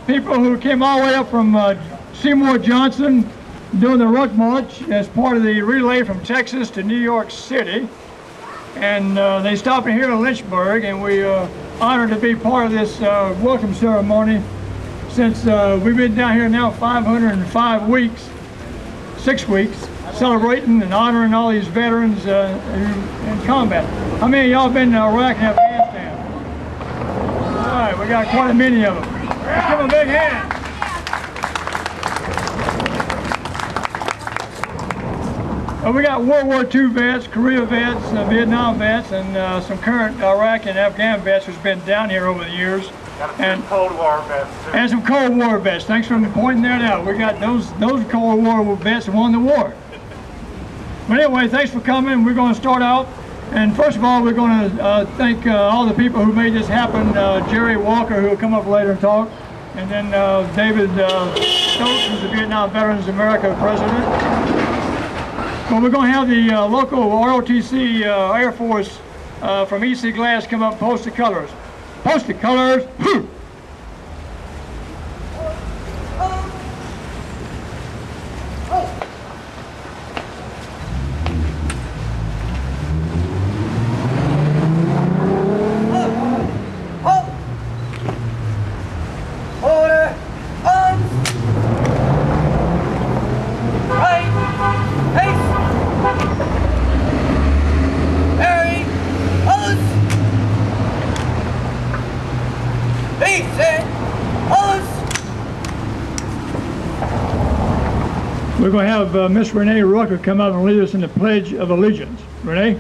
people who came all the way up from Seymour, Johnson, doing the Ruck March as part of the relay from Texas to New York City. And they stopped in here in Lynchburg, and we honored to be part of this welcome ceremony since we've been down here now 505 weeks, 6 weeks, celebrating and honoring all these veterans in combat. How many of y'all been in Iraq and Afghanistan? All right, we got quite a many of them. Let's give them a big hand. We got World War II vets, Korea vets, Vietnam vets, and some current Iraq and Afghan vets who's been down here over the years. And Cold War vets too. And some Cold War vets. Thanks for pointing that out. We got those Cold War vets who won the war. But anyway, thanks for coming. We're going to start out. And first of all, we're going to thank all the people who made this happen. Jerry Walker, who will come up later and talk. And then David Stokes, who's the Vietnam Veterans America president. Well, we're going to have the local ROTC Air Force from EC Glass come up and post the colors. Post the colors! We're going to have Miss Renee Ruck come up and lead us in the Pledge of Allegiance. Renee?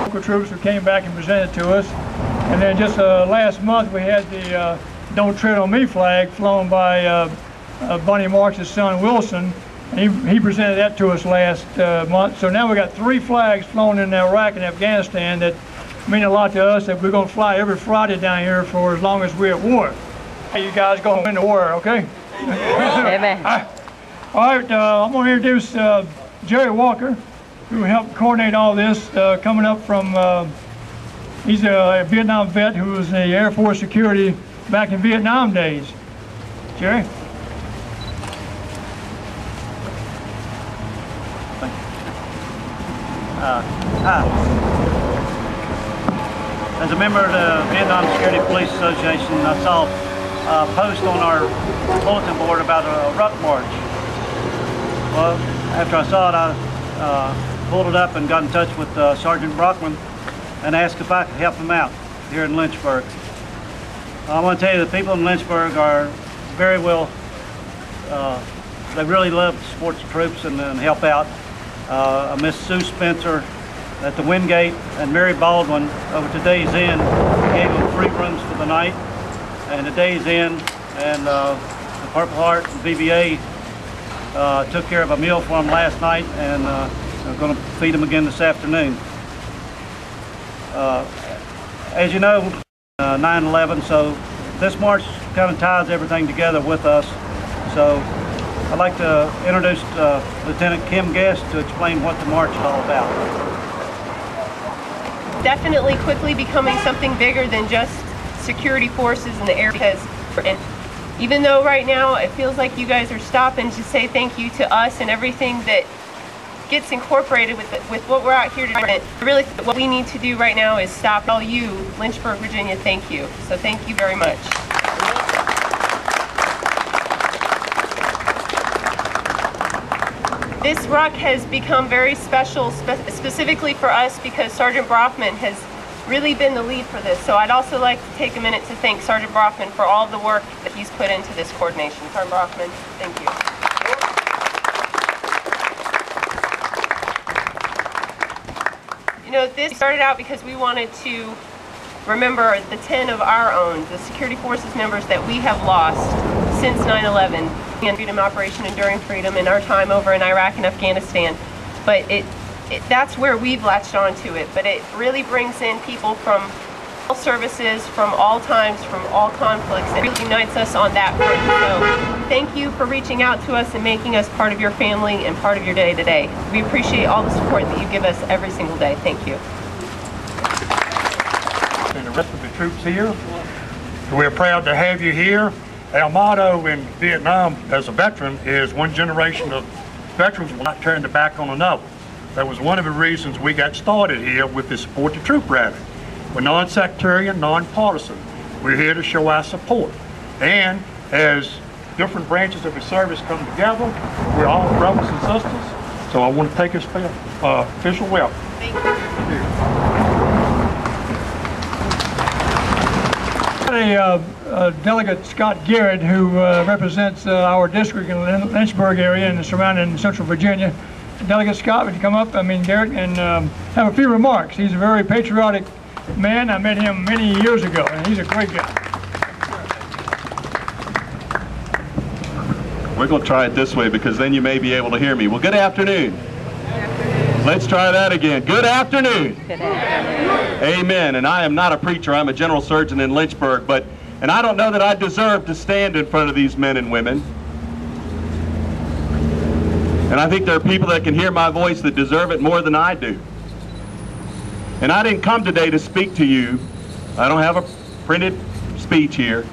Local troops who came back and presented to us. And then just last month we had the Don't Tread on Me flag flown by Bunny Marks' son Wilson. And he presented that to us last month. So now we got 3 flags flown in Iraq and Afghanistan that mean a lot to us, that we're going to fly every Friday down here for as long as we're at war. Hey, you guys going to win the war, okay? Amen. All right, I'm going to introduce Jerry Walker, who helped coordinate all this, coming up from, he's a Vietnam vet who was in the Air Force security back in Vietnam days. Jerry? Hi. As a member of the Vietnam Security Police Association, I saw a post on our bulletin board about a Ruck March. Well, after I saw it, I pulled it up and got in touch with Sergeant Brockman and asked if I could help him out here in Lynchburg. I want to tell you, the people in Lynchburg are very well, they really love to support the troops and help out. Miss Sue Spencer at the Wingate and Mary Baldwin over to Days Inn gave them free rooms for the night. And the Days Inn and the Purple Heart and VBA took care of a meal for them last night, and we're going to feed them again this afternoon. As you know, 9/11, so this march kind of ties everything together with us. So I'd like to introduce Lieutenant Kim Guest to explain what the march is all about. Definitely quickly becoming something bigger than just security forces in the air, because even though right now it feels like you guys are stopping to say thank you to us and everything that gets incorporated with what we're out here to do, really what we need to do right now is stop all you, Lynchburg, Virginia, thank you. So thank you very much. This Ruck has become very special, specifically for us, because Sergeant Brockman has really been the lead for this. So I'd also like to take a minute to thank Sergeant Brockman for all the work that he's put into this coordination. Sergeant Brockman, thank you. You know, this started out because we wanted to remember the 10 of our own, the security forces members that we have lost since 9/11. And Freedom Operation Enduring Freedom in our time over in Iraq and Afghanistan. But that's where we've latched onto it. But it really brings in people from services from all times, from all conflicts. It really unites us on that front. So thank you for reaching out to us and making us part of your family and part of your day today. We appreciate all the support that you give us every single day. Thank you. And the rest of the troops here, we're proud to have you here. Our motto in Vietnam as a veteran is one generation of veterans will not turn their back on another. That was one of the reasons we got started here with the Support the Troop rally. We're non-sectarian, non-partisan. We're here to show our support. And as different branches of the service come together, we're all brothers and sisters. So I want to take this official welcome. Thank you. Delegate Scott Garrett, who represents our district in the Lynchburg area and the surrounding Central Virginia. Delegate Scott, would you come up, Garrett, and have a few remarks. He's a very patriotic man. I met him many years ago, and he's a great guy. We're going to try it this way because then you may be able to hear me. Well, good afternoon. Let's try that again. Good afternoon. Good afternoon. Amen. And I am not a preacher. I'm a general surgeon in Lynchburg, and I don't know that I deserve to stand in front of these men and women. And I think there are people that can hear my voice that deserve it more than I do. And I didn't come today to speak to you. I don't have a printed speech here.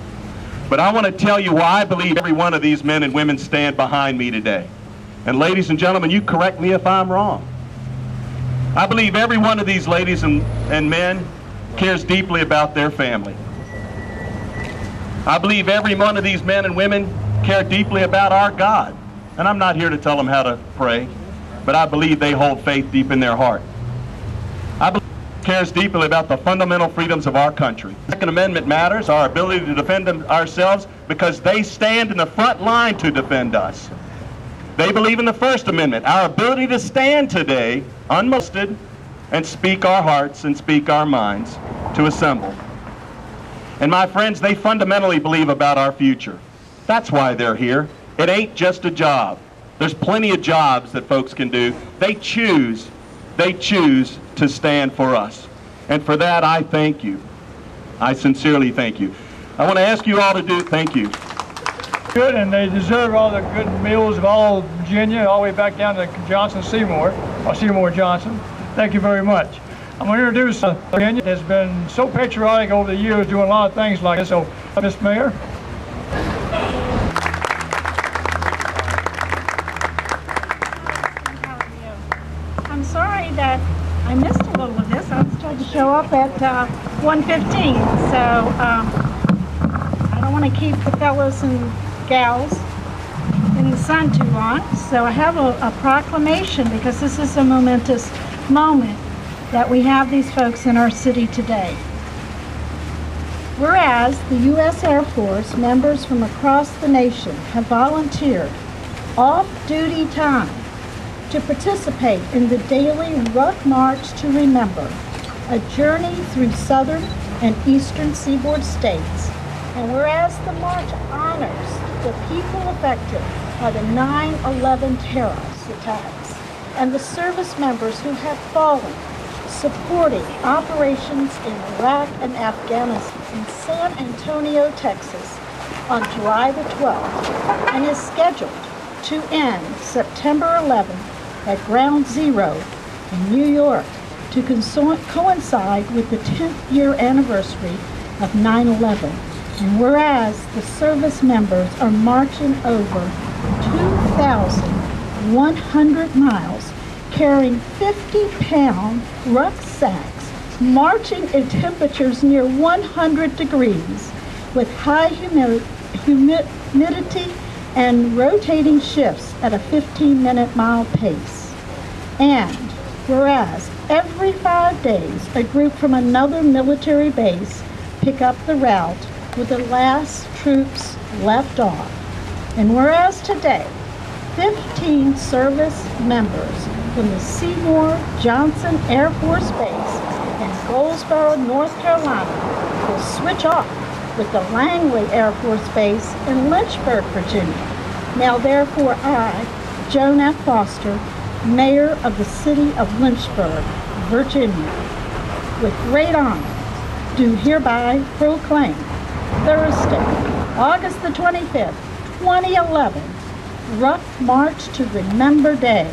But I want to tell you why I believe every one of these men and women stand behind me today. And ladies and gentlemen, you correct me if I'm wrong. I believe every one of these ladies and men cares deeply about their family. I believe every one of these men and women care deeply about our God. And I'm not here to tell them how to pray, but I believe they hold faith deep in their heart. I believe cares deeply about the fundamental freedoms of our country. The Second Amendment matters, our ability to defend ourselves, because they stand in the front line to defend us. They believe in the First Amendment, our ability to stand today unmolested and speak our hearts and speak our minds, to assemble. And my friends, they fundamentally believe about our future. That's why they're here. It ain't just a job. There's plenty of jobs that folks can do. They choose to stand for us. And for that, I thank you. I sincerely thank you. I want to ask you all to do, thank you. Good, and they deserve all the good meals of all Virginia, all the way back down to Johnson Seymour, or Seymour Johnson. Thank you very much. I'm going to introduce Virginia. Has been so patriotic over the years, doing a lot of things like this. So, Mr. Mayor. I'm sorry that I missed a little of this. I was trying to show up at 1:15, so I don't want to keep the fellows and gals in the sun too long. So I have a proclamation, because this is a momentous moment that we have these folks in our city today. Whereas the U.S. Air Force members from across the nation have volunteered off-duty time to participate in the daily Ruck March to Remember, a journey through southern and eastern seaboard states. And whereas the march honors the people affected by the 9/11 terrorist attacks and the service members who have fallen supporting operations in Iraq and Afghanistan in San Antonio, Texas on July the 12th, and is scheduled to end September 11th at Ground Zero in New York to coincide with the 10th year anniversary of 9/11. And whereas the service members are marching over 2,100 miles, carrying 50-pound rucksacks, marching in temperatures near 100 degrees, with high humidity and rotating shifts at a 15-minute mile pace. And whereas every 5 days a group from another military base pick up the route where the last troops left off. And whereas today 15 service members from the Seymour Johnson Air Force Base in Goldsboro, North Carolina will switch off with the Langley Air Force Base in Lynchburg, Virginia. Now therefore I, Joan F. Foster, Mayor of the City of Lynchburg, Virginia, with great honor, do hereby proclaim Thursday, August the 25th, 2011, Ruck March to Remember Day,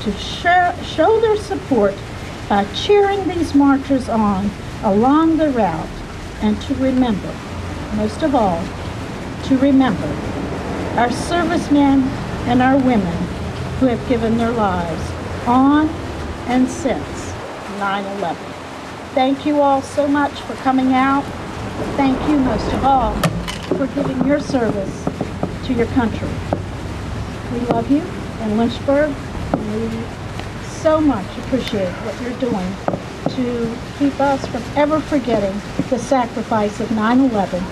to show their support by cheering these marchers on along the route, and to remember, most of all, to remember our servicemen and our women who have given their lives on and since 9/11. Thank you all so much for coming out. Thank you most of all for giving your service to your country. We love you in Lynchburg, and we so much appreciate what you're doing to keep us from ever forgetting the sacrifice of 9/11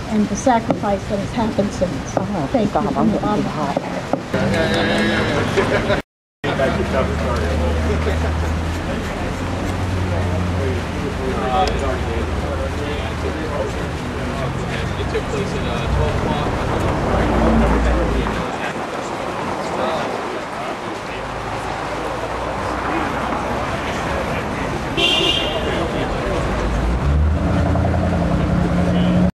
and the sacrifice that has happened since. Thank you from the bottom of my heart. It took place at 12 o'clock.